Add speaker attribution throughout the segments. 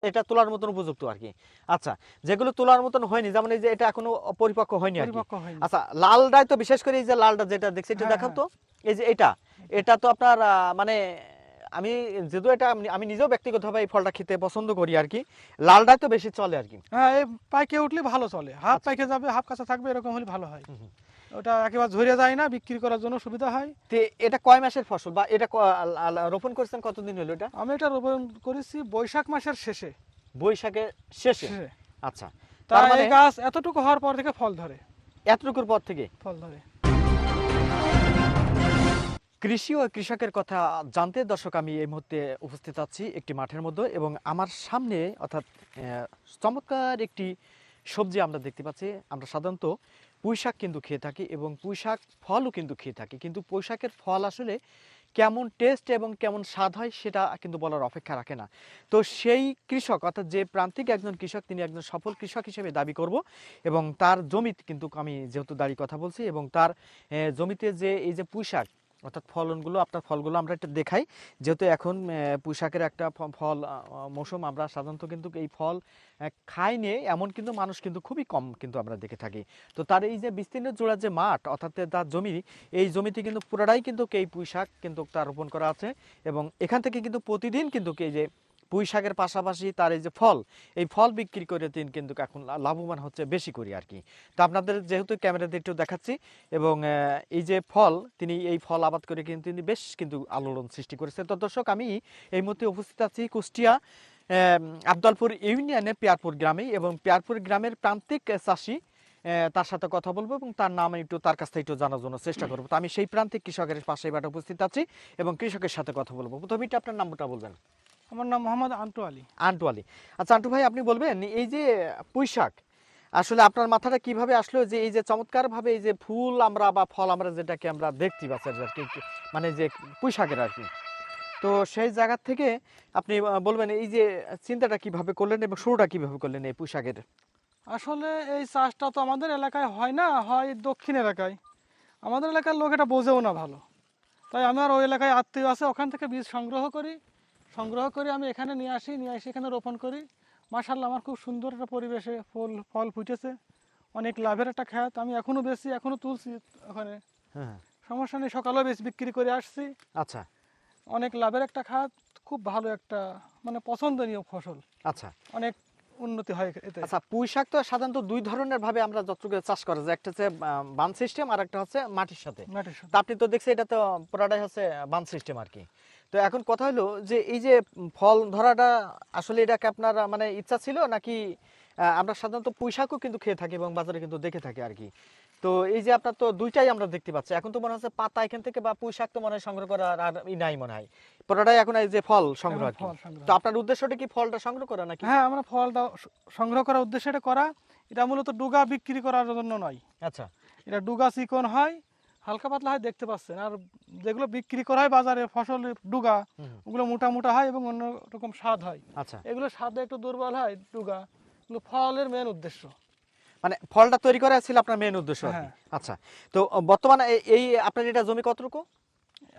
Speaker 1: এটা তোলার মতন উপযুক্ত আর কি। আচ্ছা, যেগুলো তোলার মতন হয়নি, যেমন এই যে এটা এখনো পরিপক্ক হয়নি আর কি।
Speaker 2: পরিপক্ক হয়নি।
Speaker 1: আচ্ছা, লালটাই তো বিশেষ করে এই যে লালটা যেটা দেখছি এটা
Speaker 2: হ্যাঁ,
Speaker 1: দেখাও
Speaker 2: হ্যাঁ।
Speaker 1: তো। এই যে এটা তো আপনার মানে আমি যেহেতু এটা আমি নিজেও ব্যক্তিগতভাবে এই ফলটা খেতে পছন্দ করি আর কি। লালটাই তো বেশি চলে আর কি।
Speaker 2: হ্যাঁ, এই পাইকে উঠলে ভালো চলে, হাফ
Speaker 1: আচ্ছা।
Speaker 2: পাইকে যাবে হাফ কাঁচা থাকবে, এরকম হলে ভালো হয়।
Speaker 1: হুম, হুম।
Speaker 2: ওটা একেবারে ঝরে যায় না, বিক্রি করার জন্য সুবিধা হয়।
Speaker 1: তো এটা কয় মাসের ফসল, বা এটা রোপণ করছেন কতদিন হলো এটা?
Speaker 2: আমি এটা রোপণ করেছি বৈশাখ মাসের শেষে।
Speaker 1: বৈশাখের শেষে।
Speaker 2: শেষে
Speaker 1: আচ্ছা,
Speaker 2: তা
Speaker 1: তার মানে
Speaker 2: এই গাছ এতটুকু হওয়ার পর থেকে ফল ধরে।
Speaker 1: এতটুকুর পর থেকে
Speaker 2: ফল ধরে।
Speaker 1: কৃষি ও কৃষকের কথা জানতে দর্শক আমি এই মুহূর্তে উপস্থিত আছি একটি মাঠের মধ্যে, এবং আমার সামনে অর্থাৎ চমৎকার একটি সবজি আমরা দেখতে পাচ্ছি। আমরা সাধারণত পুঁইশাক কিন্তু খেয়ে থাকি এবং পুঁইশাক ফলও কিন্তু খেয়ে থাকি, কিন্তু পুঁইশাকের ফল আসলে কেমন টেস্ট এবং কেমন স্বাদ হয় সেটা কিন্তু বলার অপেক্ষা রাখে না। তো সেই কৃষক অর্থাৎ যে প্রান্তিক একজন কৃষক, তিনি একজন সফল কৃষক হিসেবে দাবি করব, এবং তার জমিতে কিন্তু আমি যেহেতু দাঁড়িয়ে কথা বলছি, এবং তার জমিতে যে এই যে পুঁইশাক অর্থাৎ ফলনগুলো, আপনার ফলগুলো আমরা একটু দেখাই, যেহেতু এখন পুঁইশাকের একটা ফল মৌসুম। আমরা সাধারণত কিন্তু এই ফল খাই নিয়ে এমন কিন্তু মানুষ কিন্তু খুবই কম কিন্তু আমরা দেখে থাকি। তো তার এই যে বিস্তীর্ণ জোড়া যে মাঠ অর্থাৎ তার জমি, এই জমিতে কিন্তু পুরাটাই কিন্তু এই পুঁইশাক কিন্তু তার রোপণ করা আছে, এবং এখান থেকে কিন্তু প্রতিদিন কিন্তু এই যে পুঁই শাকের পাশাপাশি তার এই যে ফল, এই ফল বিক্রি করে তিনি কিন্তু এখন লাভবান হচ্ছে বেশি করে আর কি। তো আপনাদের যেহেতু ক্যামেরাতে একটু দেখাচ্ছি, এবং এই যে ফল, তিনি এই ফল আবাদ করে কিন্তু তিনি বেশ কিন্তু আলোড়ন সৃষ্টি করেছেন। তো দর্শক আমি এই মুহূর্তে উপস্থিত আছি কুষ্টিয়া আবদালপুর ইউনিয়নে পেয়ারপুর গ্রামে, এবং পেয়ারপুর গ্রামের প্রান্তিক চাষি, তার সাথে কথা বলবো এবং তার নাম একটু তার কাছ থেকে একটু জানার জন্য চেষ্টা করবো। তো আমি সেই প্রান্তিক কৃষকের পাশে এবার উপস্থিত আছি এবং কৃষকের সাথে কথা বলবো। প্রথমে আপনার নামটা বলবেন।
Speaker 2: আমার নাম মোহাম্মদ আন্টু আলী।
Speaker 1: আন্টু আলী। আচ্ছা আন্টু ভাই, আপনি বলবেন এই যে পুঁইশাক আসলে আপনার মাথাটা কিভাবে আসলো যে এই যে চমৎকার ভাবে এই যে ফুল আমরা বা ফল আমরা যেটাকে আমরা দেখতে পাচ্ছি আর কি, মানে যে পুঁইশাকের আর কি, তো সেই জায়গা থেকে আপনি বলবেন এই যে চিন্তাটা কিভাবে করলেন এবং শুরুটা কিভাবে করলেন এই পুঁইশাকের?
Speaker 2: আসলে এই চাষটা তো আমাদের এলাকায় হয় না, হয় দক্ষিণ এলাকায়। আমাদের এলাকার লোক এটা বোঝেও না ভালো, তাই আমার ওই এলাকায় আত্মীয় আছে, ওখান থেকে বীজ সংগ্রহ করি আমি এখানে নিয়ে এসে এখানে রোপণ করি। মাশাআল্লাহ, আমার খুব সুন্দর একটা পরিবেশে ফল ফুটেছে, অনেক লাভের একটা খ্যাত। আমি এখনও বেশি, এখনও তুলছি ওখানে,
Speaker 1: হ্যাঁ।
Speaker 2: সমস্যা নেই, সকালেও বেশি বিক্রি করে আসছি।
Speaker 1: আচ্ছা
Speaker 2: অনেক লাভের একটা খাত, খুব ভালো একটা মানে পছন্দনীয় ফসল।
Speaker 1: আচ্ছা
Speaker 2: অনেক উন্নতি হয় এতে।
Speaker 1: আচ্ছা, পুঁইশাক তো সাধারণত দুই ধরনের ভাবে আমরা যতটুকু চাষ করা যায়, একটা হচ্ছে বান সিস্টেম আর একটা হচ্ছে মাটির সাথে।
Speaker 2: মাটির
Speaker 1: তা
Speaker 2: সাথে।
Speaker 1: আপনি তো দেখছেন এটা তো পুরাটাই হচ্ছে বান সিস্টেম আর কি। তো এখন কথা হলো যে এই যে ফল ধরাটা আসলে এটাকে আপনার মানে ইচ্ছা ছিল নাকি? আমরা সাধারণত পুঁইশাকও কিন্তু খেয়ে থাকি এবং বাজারে কিন্তু দেখে থাকি আর কি। তো এই যে আপনার তো দুইটাই আমরা দেখতে পাচ্ছি, এখন তো মনে হচ্ছে পাতা এখান থেকে বা পুঁইশাক তো মনে হয় সংগ্রহ করার আর নাই মনে হয়, পুরোটাই এখন এই যে ফল সংগ্রহ আর কি।
Speaker 2: ফল সংগ্রহ।
Speaker 1: তো আপনার উদ্দেশ্যটা কি ফলটা সংগ্রহ করা নাকি?
Speaker 2: হ্যাঁ, আমরা ফলটা সংগ্রহ করার উদ্দেশ্যে এটা করা। এটা মূলত ডুগা বিক্রি করার জন্য নয়।
Speaker 1: আচ্ছা
Speaker 2: এটা ডুগা চিকন হয়, হালকা পাতলা হয়, দেখতে পাচ্ছেন। আর যেগুলো বিক্রি করা হয় বাজারে ফসল ডুগা, ওগুলো মোটা মোটা হয় এবং অন্য রকম স্বাদ হয়।
Speaker 1: আচ্ছা,
Speaker 2: এগুলো স্বাদে একটু দুর্বল হয় ডুগা, কিন্তু ফলের মেন উদ্দেশ্য।
Speaker 1: মানে ফলটা তৈরি করা ছিল আপনার মেন উদ্দেশ্য আর কি।
Speaker 2: হ্যাঁ।
Speaker 1: আচ্ছা, তো বর্তমানে এই আপনার এটা জমি কতটুকু?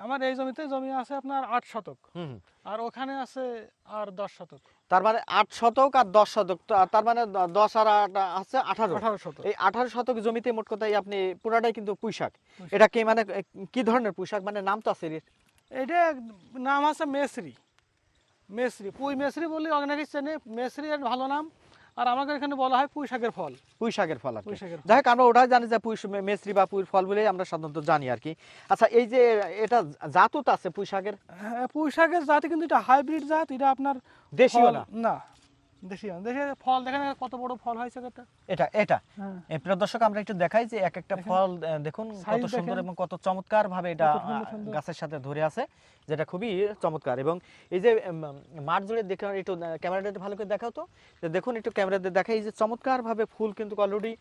Speaker 2: আমার এই জমি আছে আপনার 8 শতক,
Speaker 1: হুম।
Speaker 2: আর ওখানে আছে আর 10 শতক।
Speaker 1: তার মানে 8 শতক আর 10 শতক, তার মানে 10 আর 8 আছে 18।
Speaker 2: 18 শতক।
Speaker 1: এই 18 শতক জমিতে মোট কথাই আপনি পুরাটাই কিন্তু পুঁইশাক। এটা কি মানে কি ধরনের পুঁইশাক, মানে নাম তো আছে এর?
Speaker 2: এটা নাম আছে মেসরি। পুঁই মেসরি বললে অনেকে চেনে, মেসরি এর ভালো নাম। আর আমাদের এখানে বলা হয় পুঁই শাকের ফল।
Speaker 1: পুঁইশাকের ফল আর কি।
Speaker 2: পুঁই শাকের ফল।
Speaker 1: যাই হোক, আমরা ওটাই জানি যে মেসরি বা পুঁইর ফল বলেই আমরা সাধারণত জানি আর কি। আচ্ছা, এই যে এটা জাতও তো আছে পুঁইশাকের?
Speaker 2: হ্যাঁ, পুঁই শাকের জাতি, কিন্তু এটা হাইব্রিড জাত। এটা আপনার
Speaker 1: দেশীয়
Speaker 2: ফল
Speaker 1: না?
Speaker 2: না, দেশীয়। দেখে ফল দেখেন কত বড় ফল হয়েছে এটা।
Speaker 1: এটা এটা
Speaker 2: হ্যাঁ।
Speaker 1: প্রিয় দর্শক, আমরা একটু দেখাই যে এক একটা ফল দেখুন কত
Speaker 2: Size
Speaker 1: সুন্দর
Speaker 2: দেখেন।
Speaker 1: এবং কত চমৎকার ভাবে এটা
Speaker 2: কত সুন্দর সুন্দর।
Speaker 1: গাছের সাথে ধরে আছে, যেটা খুবই চমৎকার। এবং এই যে মাঠ জুড়ে দেখে একটু ক্যামেরাটা ভালো করে দেখাও তো, যে দেখুন একটু ক্যামেরাতে দেখাই, এই যে চমৎকার ভাবে ফুল কিন্তু অলরেডি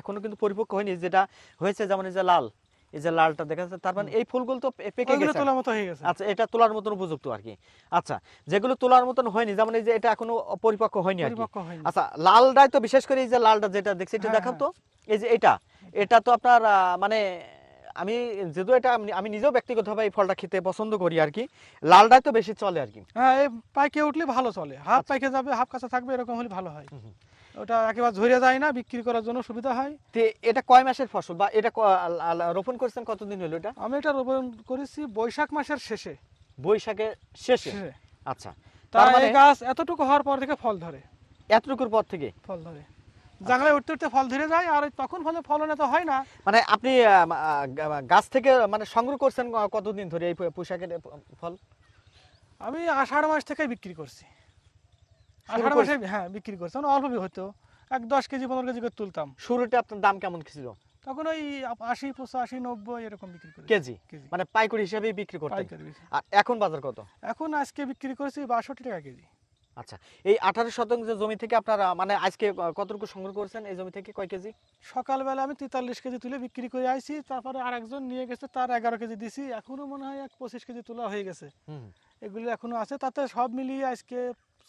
Speaker 1: এখনো কিন্তু পরিপক্ক হয়নি, যেটা হয়েছে যেমন এই যে লাল, এই যে লালটা দেখা যাচ্ছে, তার মানে এই ফুলগুলো তো পেকে
Speaker 2: ওইগুলো
Speaker 1: গেছে।
Speaker 2: তোলার মতো হয়ে গেছে।
Speaker 1: আচ্ছা, এটা তোলার মতন উপযুক্ত আর কি। আচ্ছা, যেগুলো তোলার মতন হয়নি, যেমন এই যে এটা এখনো পরিপক্ক হয়নি আর কি।
Speaker 2: পরিপক্ক হয়নি।
Speaker 1: আচ্ছা, লালটাই তো বিশেষ করে এই যে লালটা যেটা দেখছি এটা
Speaker 2: হ্যাঁ,
Speaker 1: দেখাও
Speaker 2: হ্যাঁ।
Speaker 1: তো। এই যে এটা তো আপনার মানে আমি যেহেতু এটা আমি নিজেও ব্যক্তিগতভাবে এই ফলটা খেতে পছন্দ করি আর কি, লালটাই তো বেশি চলে আর কি।
Speaker 2: হ্যাঁ, এই পাইকে উঠলে ভালো চলে, হাফ
Speaker 1: আচ্ছা।
Speaker 2: পাইকে যাবে হাফ কাঁচা থাকবে, এরকম হলে ভালো হয়।
Speaker 1: হুম, হুম।
Speaker 2: ওটা একেবারে ঝরে যায় না, বিক্রি করার জন্য সুবিধা হয়।
Speaker 1: তো এটা কয় মাসের ফসল, বা এটা রোপণ করছেন কতদিন হলো এটা?
Speaker 2: আমি এটা রোপণ করেছি বৈশাখ মাসের শেষে।
Speaker 1: বৈশাখের শেষে।
Speaker 2: শেষে।
Speaker 1: আচ্ছা,
Speaker 2: তা
Speaker 1: তার মানে
Speaker 2: এই গাছ এতটুকু হওয়ার পর থেকে ফল ধরে।
Speaker 1: এতটুকুর পর থেকে
Speaker 2: ফল ধরে জাংলায় উঠতে উঠতে ফল ধরে যায়, আর তখন ফলন এত হয় না।
Speaker 1: মানে আপনি গাছ থেকে মানে সংগ্রহ করছেন কতদিন ধরে এই পুঁইশাকের ফল?
Speaker 2: আমি আষাঢ় মাস থেকে বিক্রি করছি।
Speaker 1: শুরু
Speaker 2: আষাঢ়
Speaker 1: করছেন?
Speaker 2: মাসে হ্যাঁ বিক্রি করছি, মানে অল্প হতো, 10 কেজি 15 কেজি করে তুলতাম।
Speaker 1: শুরুতে আপনার দাম কেমন ছিল?
Speaker 2: তখন ওই 80 85 90 এরকম বিক্রি করি
Speaker 1: কেজি?
Speaker 2: কেজি
Speaker 1: মানে পাইকারি হিসাবে বিক্রি করতেন?
Speaker 2: পাইকারি বেশি।
Speaker 1: আর এখন বাজার কত?
Speaker 2: এখন আজকে বিক্রি করেছি 62 টাকা কেজি।
Speaker 1: আচ্ছা, এই 18 শতাংশ জমি থেকে আপনারা মানে আজকে কতটুকু সংগ্রহ করেছেন এই জমি থেকে, কয় কেজি?
Speaker 2: সকালবেলা আমি 43 কেজি তুলে বিক্রি করে আইছি, তারপরে আরেকজন নিয়ে গেছে, তার 11 কেজি দিছি, এখনো মনে হয় 25 কেজি তোলা হয়ে গেছে।
Speaker 1: হুম।
Speaker 2: এগুলো এখনো আছে, তাতে সব মিলিয়ে আজকে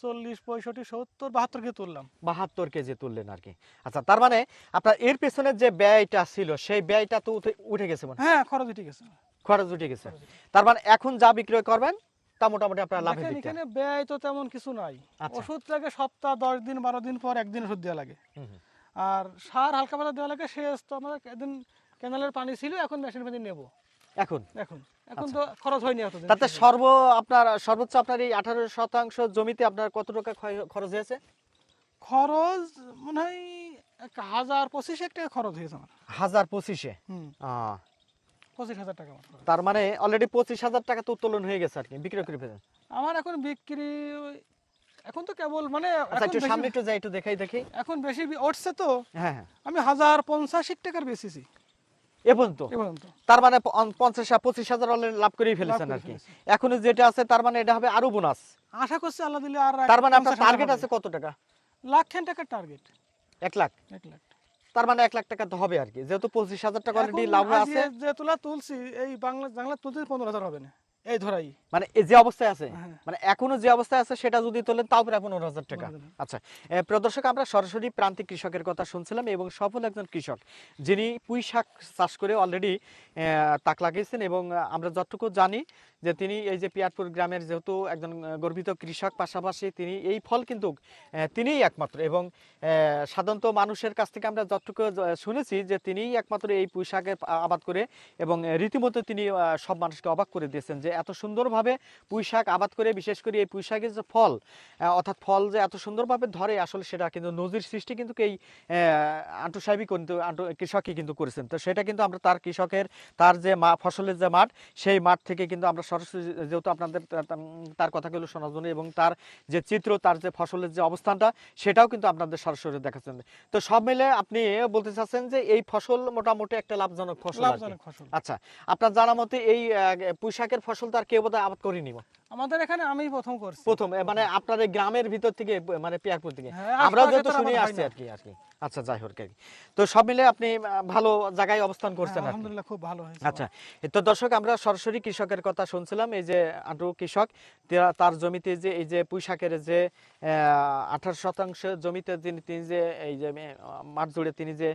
Speaker 2: 40 65 70 72 কেজি তুললাম।
Speaker 1: 72 কেজি তুললেন আর কি। আচ্ছা, তার মানে আপনার এর পেছনে যে ব্যয়টা ছিল সেই ব্যয়টা তো উঠে গেছে, মানে
Speaker 2: হ্যাঁ, খরচ উঠে গেছে।
Speaker 1: খরচ উঠে গেছে। তার মানে এখন যা বিক্রয় করবেন তা মোটামুটি আপনার লাভের
Speaker 2: দেখেন
Speaker 1: দিকটা।
Speaker 2: এখানে ব্যয় তো তেমন কিছু নাই।
Speaker 1: আচ্ছা।
Speaker 2: ওষুধ লাগে সপ্তাহ 10 দিন 12 দিন পর একদিন ওষুধ দেওয়া লাগে।
Speaker 1: হুম, হুম।
Speaker 2: আর সার হালকা পাতলা দেওয়া লাগে। সেচ তো আমরা একদিন ক্যানেলের পানি ছিল, এখন মেশিন পানি নেব।
Speaker 1: এখন
Speaker 2: এখন তো খরচ হয়নি এতদিন।
Speaker 1: তাতে সর্বোচ্চ আপনার এই 18 শতাংশ জমিতে আপনার কত টাকা খরচ হয়েছে?
Speaker 2: খরচ মনে হয় 1025 টাকা খরচ হয়েছে আমার।
Speaker 1: 1025-এ?
Speaker 2: হুম,
Speaker 1: আহ,
Speaker 2: 25,000 টাকা আমার খরচ।
Speaker 1: তার মানে অলরেডি 25,000 টাকা তো উত্তোলন হয়ে গেছে আর কি, বিক্রি করে ফেলেন।
Speaker 2: আমার এখন বিক্রি এখন তো কেবল মানে
Speaker 1: আচ্ছা, একটু সামনে একটু যাই, একটু দেখি।
Speaker 2: এখন বেশি উঠছে তো।
Speaker 1: হ্যাঁ, হ্যাঁ।
Speaker 2: আমি 1085 টাকার বেচেছি
Speaker 1: এ পর্যন্ত?
Speaker 2: এ পর্যন্ত।
Speaker 1: তার মানে 25,000 অলরেডি লাভ করেই ফেলেছেন
Speaker 2: করে
Speaker 1: আর কি।
Speaker 2: ফেলেছি।
Speaker 1: এখনো যেটা আছে তার মানে এটা হবে আরো বোনাস।
Speaker 2: আশা করছি আল্লাহ দিলে আর
Speaker 1: তার মানে আপনার
Speaker 2: 50,000
Speaker 1: টার্গেট
Speaker 2: হবে।
Speaker 1: আছে কত টাকা?
Speaker 2: লাখ খান টাকার টার্গেট।
Speaker 1: 1 লাখ?
Speaker 2: 1 লাখ।
Speaker 1: তার মানে 1 লাখ টাকা তো হবে আর কি, যেহেতু 25,000 টাকা অলরেডি
Speaker 2: এখন
Speaker 1: লাভ
Speaker 2: আজ
Speaker 1: আছে।
Speaker 2: যে তুলা তুলছি, এই বাংলা তুলতে 15,000 হবে না, এই ধরাই।
Speaker 1: মানে এই যে অবস্থায় আছে,
Speaker 2: হ্যাঁ।
Speaker 1: মানে এখনো যে অবস্থায় আছে সেটা যদি তোলেন তাও প্রায় 15,000 টাকা।
Speaker 2: 15,000
Speaker 1: আচ্ছা, প্রিয় দর্শক, আমরা সরাসরি প্রান্তিক কৃষকের কথা শুনছিলাম এবং সফল একজন কৃষক যিনি পুঁই শাক চাষ করে অলরেডি তাক লাগিয়েছেন, এবং আমরা যতটুকু জানি যে তিনি এই যে পিয়ারপুর গ্রামের যেহেতু একজন গর্বিত কৃষক, পাশাপাশি তিনি এই ফল কিন্তু তিনিই একমাত্র, এবং সাধারণত মানুষের কাছ থেকে আমরা যতটুকু শুনেছি যে তিনিই একমাত্র এই পুঁই শাকের আবাদ করে, এবং রীতিমতো তিনি সব মানুষকে অবাক করে দিয়েছেন যে এত সুন্দরভাবে পুঁই শাক আবাদ করে, বিশেষ করে এই পুঁই শাকের যে ফল, অর্থাৎ ফল যে এত সুন্দরভাবে ধরে, আসলে সেটা কিন্তু নজির সৃষ্টি কিন্তু এই আন্টু সাহেবই কিন্তু কৃষকই কিন্তু করেছেন। তো সেটা কিন্তু আমরা তার যে ফসলের যে মাঠ, সেই মাঠ থেকে কিন্তু আমরা সরাসরি যেহেতু আপনাদের তার কথাগুলো শোনার জন্য, এবং তার যে চিত্র, তার যে ফসলের যে অবস্থানটা, সেটাও কিন্তু আপনাদের সরাসরি দেখাচ্ছেন। তো সব মিলে আপনি বলতে চাচ্ছেন যে এই ফসল মোটামুটি একটা লাভজনক ফসল আর কি।
Speaker 2: লাভজনক ফসল।
Speaker 1: আচ্ছা, আপনার জানা মতে এই পুঁই শাকের ফসল তো আর কেউ বোধহয় আবাদ করেনি
Speaker 2: আমাদের এখানে আমি প্রথম করছি।
Speaker 1: প্রথম, মানে আপনার এই গ্রামের ভিতর থেকে, মানে পিয়ারপুর থেকে
Speaker 2: হ্যাঁ,
Speaker 1: আমরাও
Speaker 2: আশপাশে
Speaker 1: যেহেতু
Speaker 2: তো
Speaker 1: শুনে
Speaker 2: আবাদ হয়
Speaker 1: আসছি
Speaker 2: না।
Speaker 1: আর কি। আচ্ছা, যাই হোক আর কি। তো সব মিলে আপনি ভালো জায়গায় অবস্থান করছেন আর কি।
Speaker 2: আলহামদুলিল্লাহ, খুব ভালো হয়েছে।
Speaker 1: আচ্ছা, তো দর্শক, আমরা সরাসরি কৃষকের কথা শুনছিলাম। এই যে আন্টু কৃষক, তার জমিতে যে এই যে পুঁই শাকের যে 18 শতাংশ জমিতে তিনি যে এই যে মাঠ জুড়ে তিনি যে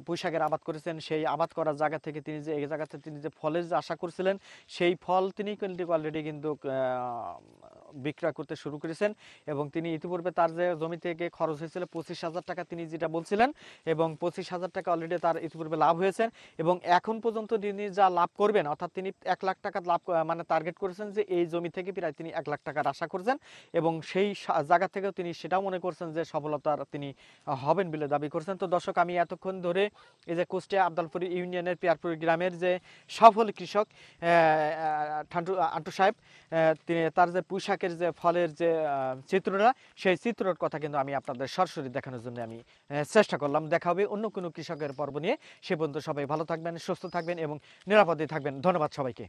Speaker 1: পুঁই শাকের আবাদ করেছেন, সেই আবাদ করার জায়গা থেকে তিনি যে এই জায়গাতে তিনি যে ফলের যে আশা করছিলেন, সেই ফল তিনি কিন্তু অলরেডি কিন্তু বিক্রয় করতে শুরু করেছেন, এবং তিনি ইতিপূর্বে তার যে জমি থেকে খরচ হয়েছিল 25,000 টাকা, তিনি যেটা বলছিলেন, এবং 25,000 টাকা অলরেডি তার ইতিপূর্বে লাভ হয়েছে, এবং এখন পর্যন্ত তিনি যা লাভ করবেন, অর্থাৎ তিনি 1 লাখ টাকা লাভ মানে টার্গেট করেছেন যে এই জমি থেকে প্রায় তিনি 1 লাখ টাকার আশা করছেন, এবং সেই জায়গা থেকেও তিনি সেটাও মনে করছেন যে সফলতার তিনি হবেন বলে দাবি করছেন। তো দর্শক, আমি এতক্ষণ ধরে এই যে কুষ্টিয়া আবদালপুর ইউনিয়নের পিয়ারপুর গ্রামের যে সফল কৃষক আন্টু সাহেব, তিনি তার যে পুঁই শাকের যে ফলের যে চিত্রটা, সেই চিত্রের কথা কিন্তু আমি আপনাদের সরাসরি দেখানোর জন্য আমি চেষ্টা করলাম। দেখা হবে অন্য কোনো কৃষকের পর্ব নিয়ে। সে পর্যন্ত সবাই ভালো থাকবেন, সুস্থ থাকবেন এবং নিরাপদে থাকবেন। ধন্যবাদ সবাইকে।